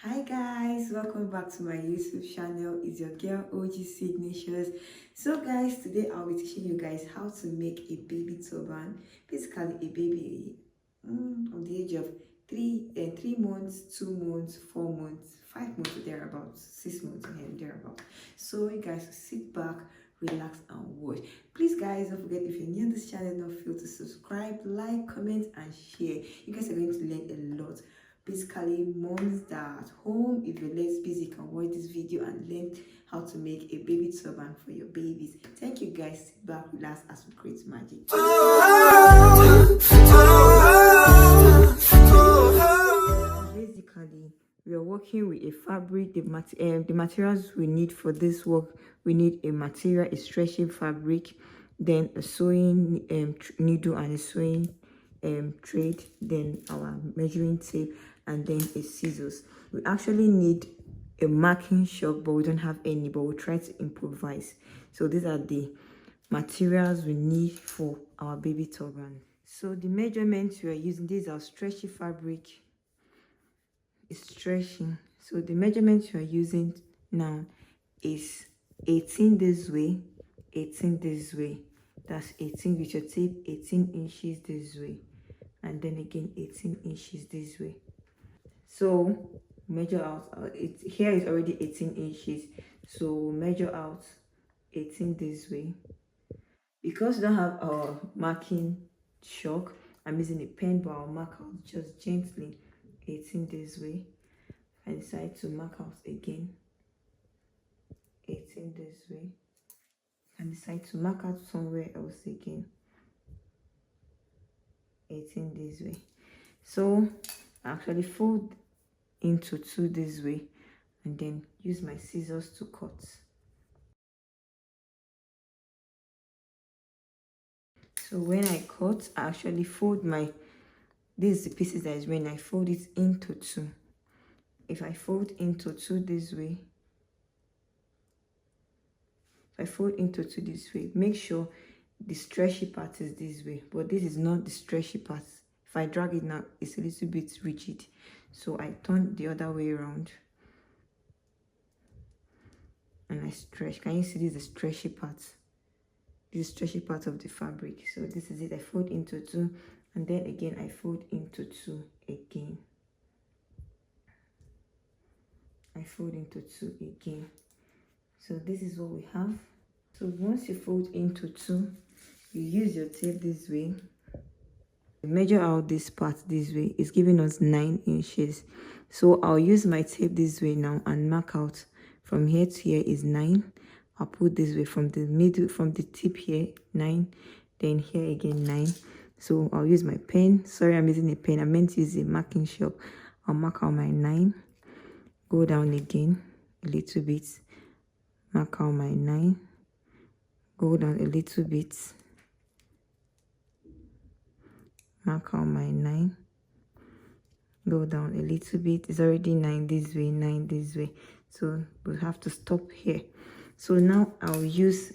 Hi guys, welcome back to my YouTube channel. It's your girl OG Cignatures. So guys, today I'll be teaching you guys how to make a baby turban. Basically a baby on the age of 3 months, 2 months, 4 months, 5 months or thereabouts, 6 months and thereabouts. So you guys sit back, relax and watch. Please guys, don't forget, if you're new to this channel, don't fail to subscribe, like, comment and share. You guys are going to learn a lot. Basically, moms that are at home, if you're less busy, can watch this video and learn how to make a baby turban for your babies. Thank you guys. Sit back, relax as we create magic. Basically, we are working with a fabric. The materials we need for this work, we need a material, a stretching fabric, then a sewing needle and a sewing thread, then our measuring tape, and then a scissors. We actually need a marking chalk, but we don't have any, but we'll try to improvise. So these are the materials we need for our baby turban. So the measurements we are using, these are stretchy fabric. It's stretching. So the measurements you are using now is 18 this way, 18 this way. That's 18 with your tape, 18 inches this way, and then again 18 inches this way. So measure out, here is already 18 inches, so measure out 18 this way. Because we don't have our marking chalk, I'm using a pen, but I'll mark out just gently 18 this way. I decide to mark out again 18 this way, and decide to mark out somewhere else again 18 this way. So I actually fold into 2 this way and then use my scissors to cut. So when I cut, I actually fold this is the pieces that is when I fold it into 2. If I fold into 2 this way, if I fold into 2 this way, make sure the stretchy part is this way, but this is not the stretchy part. If I drag it now, it's a little bit rigid, so I turn the other way around and I stretch. Can you see this is the stretchy part? This stretchy part of the fabric. So this is it. I fold into 2 and then again I fold into 2 again. I fold into 2 again. So this is what we have. So once you fold into 2, you use your tape this way. Measure out this part this way. It's giving us 9 inches. So I'll use my tape this way now and mark out from here to here is 9. I'll put this way from the middle, from the tip here 9, then here again 9. So I'll use my pen. Sorry, I'm using a pen. I meant to use a marking chalk. I'll mark out my 9. Go down again a little bit. Mark out my 9. Go down a little bit. Mark out my 9. Go down a little bit. It's already 9 this way, 9 this way. So we'll have to stop here. So now I'll use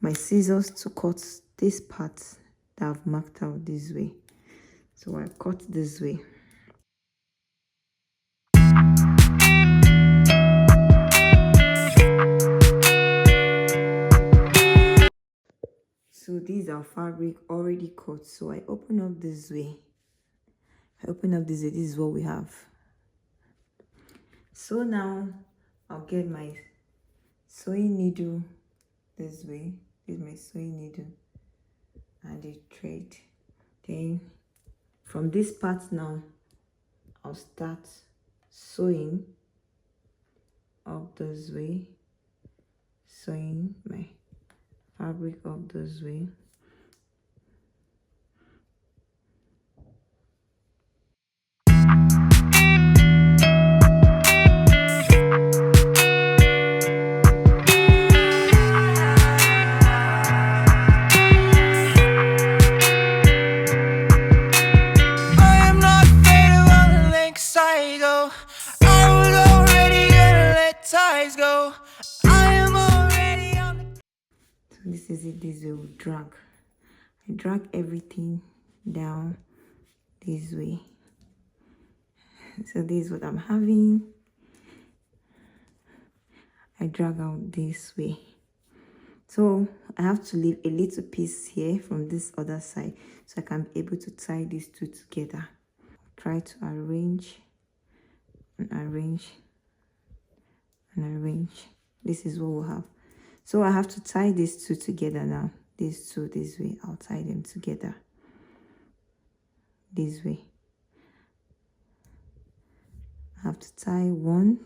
my scissors to cut this part that I've marked out this way. So I cut this way. So these are fabric already cut. So I open up this way. This is what we have. So now I'll get my sewing needle this way. This is my sewing needle and a thread. Then from this part now, I'll start sewing up this way, sewing my fabric up this way. This is it. This will drag. I drag everything down this way. So this is what I'm having. I drag out this way. So I have to leave a little piece here from this other side so I can be able to tie these two together. Try to arrange and arrange and arrange. This is what we'll have. So I have to tie these two together now. These two this way. I'll tie them together this way. I have to tie one,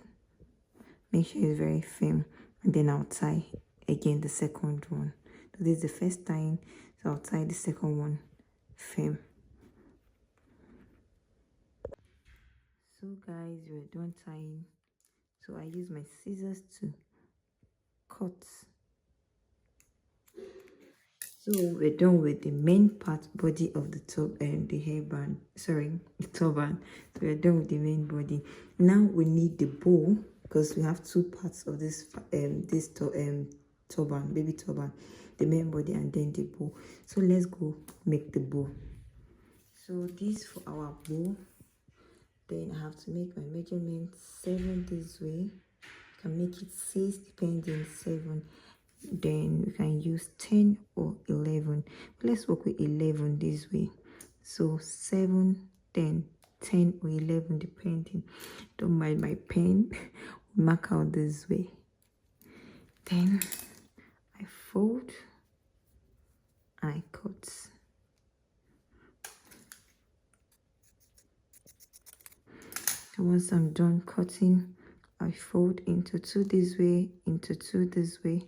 make sure it's very firm, and then I'll tie again the second one. So this is the first tying, so I'll tie the second one firm. So guys, we're done tying. So I use my scissors to cut. So we're done with the main part body of the top and the hairband, sorry, the turban. So we're done with the main body. Now we need the bow, because we have two parts of this turban, baby turban, the main body and then the bow. So let's go make the bow. So this for our bow. Then I have to make my measurement 7 this way. You can make it 6 depending 7. Then we can use 10 or 11. But let's work with 11 this way. So 7, then 10 or 11 depending. Don't mind my pen. Mark out this way. Then I fold. I cut. So once I'm done cutting, I fold into 2 this way, into 2 this way.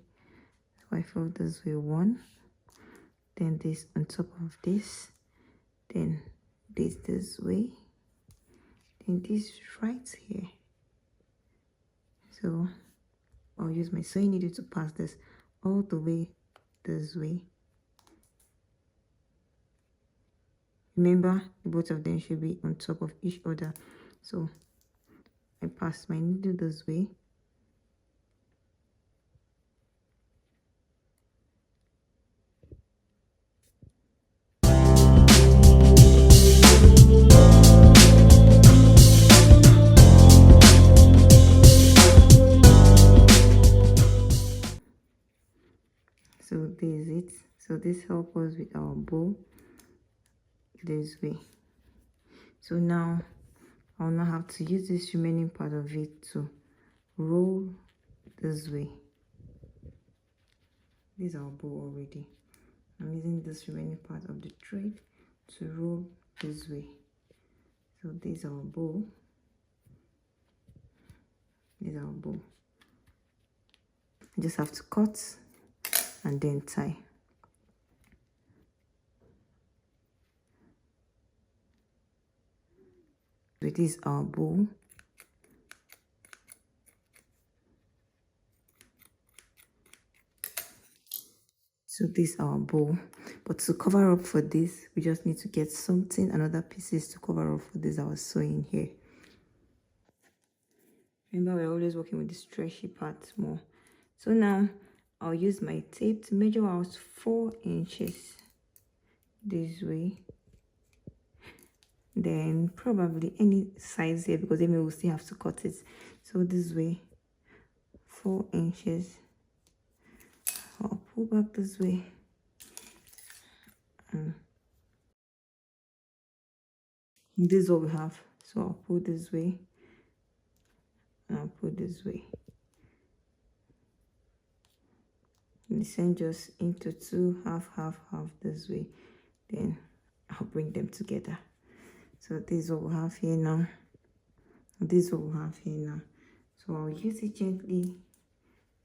So I fold this way 1, then this on top of this, then this way, then this right here. So I'll use my sewing needle to pass this all the way this way. Remember, both of them should be on top of each other. So I pass my needle this way. So this is it. So this helps us with our bow this way. So now I'll now have to use this remaining part of it to roll this way. This is our bow already. I'm using this remaining part of the thread to roll this way. So this is our bow. This is our bow. I just have to cut and then tie. So this is our bow. So this is our bow. But to cover up for this, we just need to get something, another pieces to cover up for this our sewing here. Remember, we're always working with the stretchy part more. So now I'll use my tape to measure out 4 inches this way. Then probably any size here, because then we will still have to cut it. So this way, 4 inches. I'll pull back this way. This is what we have. So I'll pull this way. And I'll pull this way. And send just into 2, half this way. Then I'll bring them together. So this is what we have here now. This is what we have here now. So I'll use it gently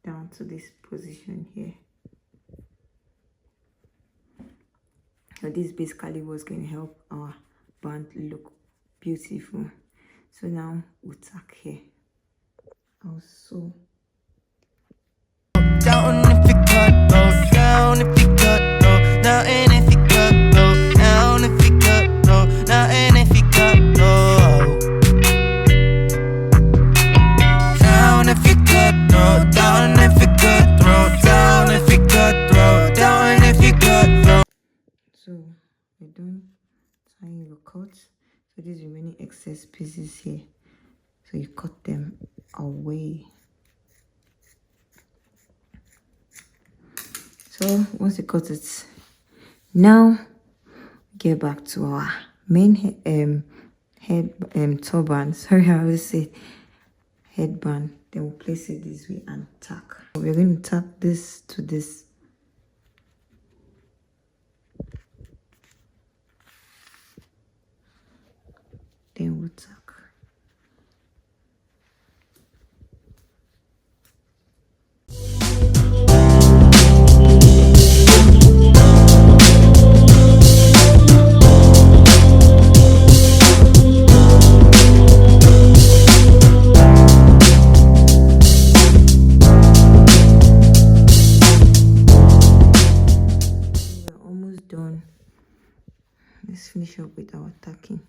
down to this position here. So this basically was going to help our band look beautiful. So now we'll tack here. I'll sew. Down if you cut, go down if you cut, go down, and if you cut, go down if you cut, go down, and if you cut, go down if you cut, go down if you cut, throw down if you cut, throw down, and if you cut, throw. So we're done tying the cut. So these remaining excess pieces here, so you cut them away. So once you cut it, now get back to our main head turban. Sorry, I always say headband. Then we'll place it this way and tack. We're going to tack this to this. Then we'll tack. Done. Let's finish up with our tacking.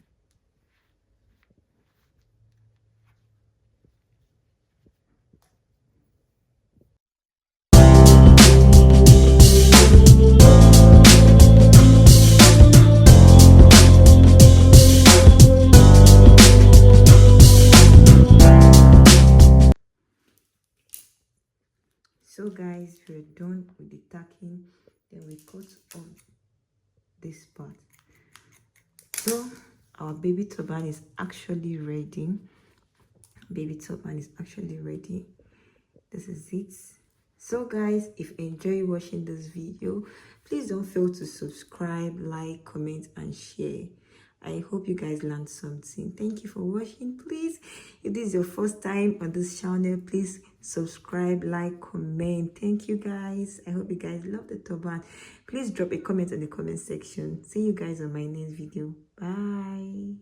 So guys, we're done with the tacking. Then we cut on this part. So our baby turban is actually ready. Baby turban is actually ready. This is it. So guys, if you enjoy watching this video, please don't fail to subscribe, like, comment and share. I hope you guys learned something. Thank you for watching. Please, if this is your first time on this channel, please subscribe, like, comment. Thank you guys. I hope you guys love the turban. Please drop a comment in the comment section. See you guys on my next video. Bye.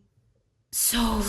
So